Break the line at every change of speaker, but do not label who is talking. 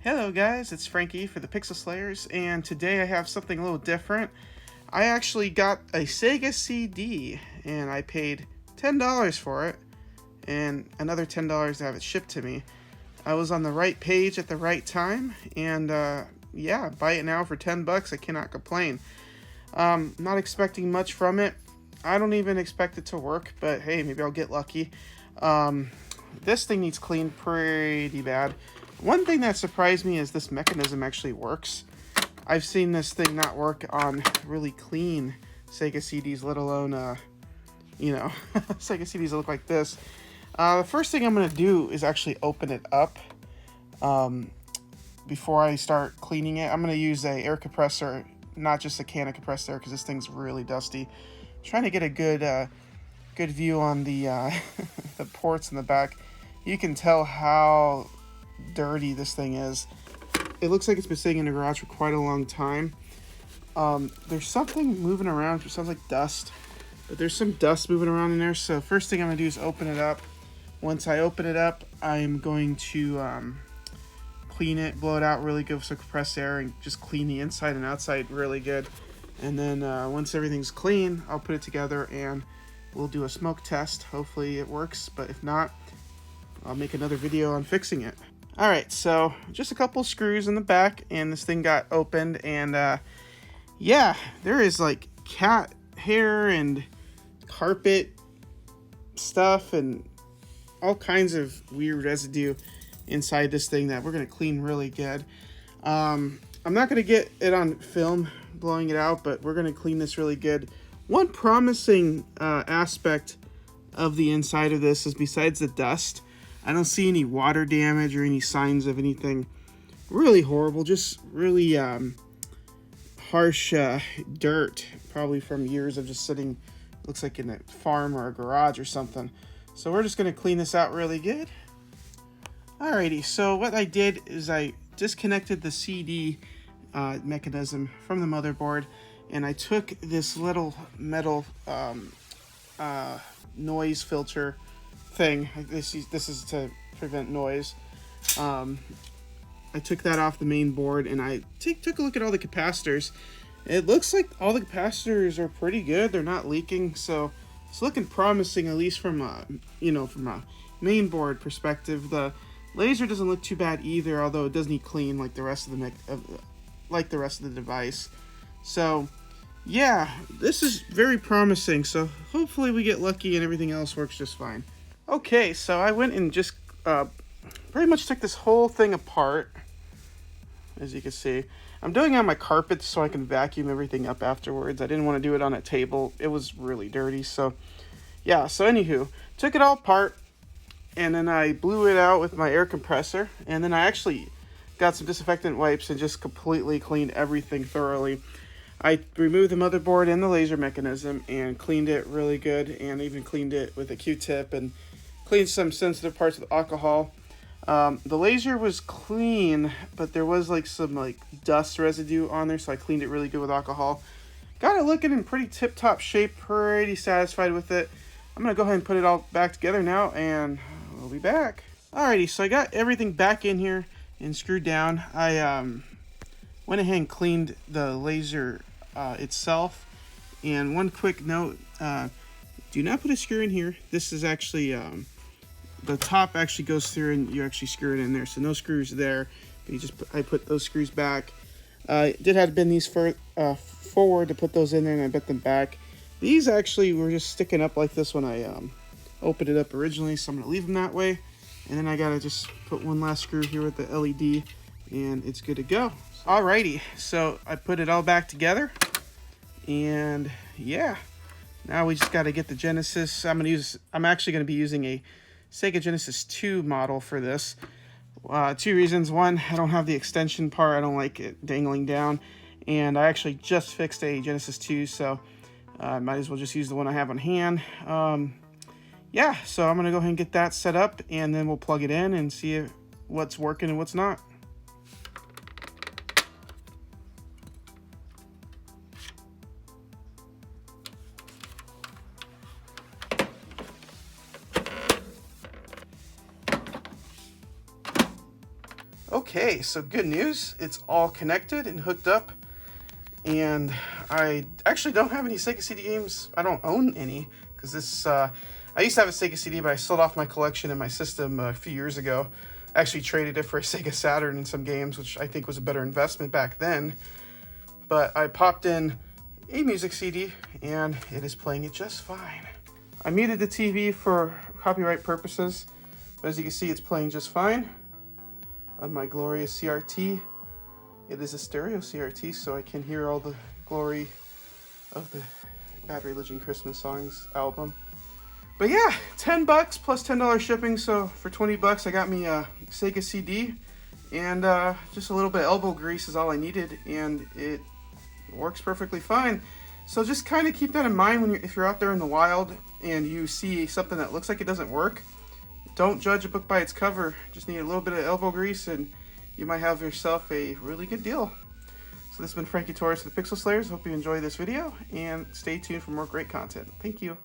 Hello guys, it's Frankie for the Pixel Slayers, and today I have something a little different. I actually got a Sega CD, and I paid $10 for it, and another $10 to have it shipped to me. I was on the right page at the right time, and yeah, buy it now for $10. I cannot complain. Not expecting much from it. I don't even expect it to work, but hey, maybe I'll get lucky. This thing needs cleaned pretty bad. One thing that surprised me is this mechanism actually works. I've seen this thing not work on really clean Sega CDs, let alone, Sega CDs that look like this. The first thing I'm going to do is actually open it up before I start cleaning it. I'm going to use a air compressor, not just a can of compressed air, because this thing's really dusty. I'm trying to get a good view on the the ports in the back. You can tell how dirty this thing is. It looks like it's been sitting in the garage for quite a long time. There's something moving around. It sounds like dust, but there's some dust moving around in there. So first thing I'm gonna do is open it up. Once I open it up, I'm going to clean it, blow it out really good with some compressed air, and just clean the inside and outside really good. And then once everything's clean, I'll put it together and we'll do a smoke test. Hopefully it works, but if not, I'll make another video on fixing it. Alright, so just a couple screws in the back, and this thing got opened, and yeah, there is like cat hair and carpet stuff and all kinds of weird residue inside this thing that we're going to clean really good. I'm not going to get it on film blowing it out, but we're going to clean this really good. One promising aspect of the inside of this is, besides the dust, I don't see any water damage or any signs of anything really horrible, just really harsh dirt, probably from years of just sitting, looks like in a farm or a garage or something. So we're just going to clean this out really good. Alrighty, so what I did is I disconnected the CD mechanism from the motherboard, and I took this little metal noise filter thing. This is to prevent noise. I took that off the main board, and I took a look at all the capacitors. It looks like all the capacitors are pretty good. They're not leaking, so it's looking promising, at least from a main board perspective. The laser doesn't look too bad either, although it does need clean like the rest of the device. So yeah, this is very promising. So hopefully we get lucky and everything else works just fine. Okay, so I went and just pretty much took this whole thing apart. As you can see, I'm doing it on my carpet so I can vacuum everything up afterwards. I didn't want to do it on a table. It was really dirty. So yeah, so anywho, took it all apart, and then I blew it out with my air compressor, and then I actually got some disinfectant wipes and just completely cleaned everything thoroughly. I removed the motherboard and the laser mechanism and cleaned it really good, and even cleaned it with a Q-tip and cleaned some sensitive parts with alcohol. The laser was clean, but there was like some dust residue on there, so I cleaned it really good with alcohol. Got it looking in pretty tip-top shape, pretty satisfied with it. I'm going to go ahead and put it all back together now, and we'll be back. Alrighty, so I got everything back in here and screwed down. I went ahead and cleaned the laser itself. And one quick note, do not put a screw in here. This is actually, the top actually goes through and you actually screw it in there. So no screws there, but I put those screws back. Did have to bend these forward to put those in there, and I bent them back. These actually were just sticking up like this when I opened it up originally, so I'm going to leave them that way. And then I got to just put one last screw here with the LED, and it's good to go. Alrighty, so I put it all back together, and yeah, now we just got to get the Genesis. I'm actually going to be using a Sega Genesis 2 model for this. Two reasons. One, I don't have the extension part. I don't like it dangling down, and I actually just fixed a Genesis 2, so I might as well just use the one I have on hand. Yeah, so I'm going to go ahead and get that set up, and then we'll plug it in and see what's working and what's not. Okay, so good news. It's all connected and hooked up. And I actually don't have any Sega CD games. I don't own any because this, I used to have a Sega CD, but I sold off my collection and my system a few years ago. I actually traded it for a Sega Saturn and some games, which I think was a better investment back then. But I popped in a music CD and it is playing it just fine. I muted the TV for copyright purposes, but as you can see, it's playing just fine on my glorious CRT. It is a stereo CRT, so I can hear all the glory of the Bad Religion Christmas Songs album. But yeah, $10 plus $10 shipping, so for $20 I got me a Sega CD, and just a little bit of elbow grease is all I needed, and it works perfectly fine. So just kind of keep that in mind when if you're out there in the wild and you see something that looks like it doesn't work. Don't judge a book by its cover. Just need a little bit of elbow grease and you might have yourself a really good deal. So this has been Frankie Torres of the Pixel Slayers. Hope you enjoyed this video and stay tuned for more great content. Thank you.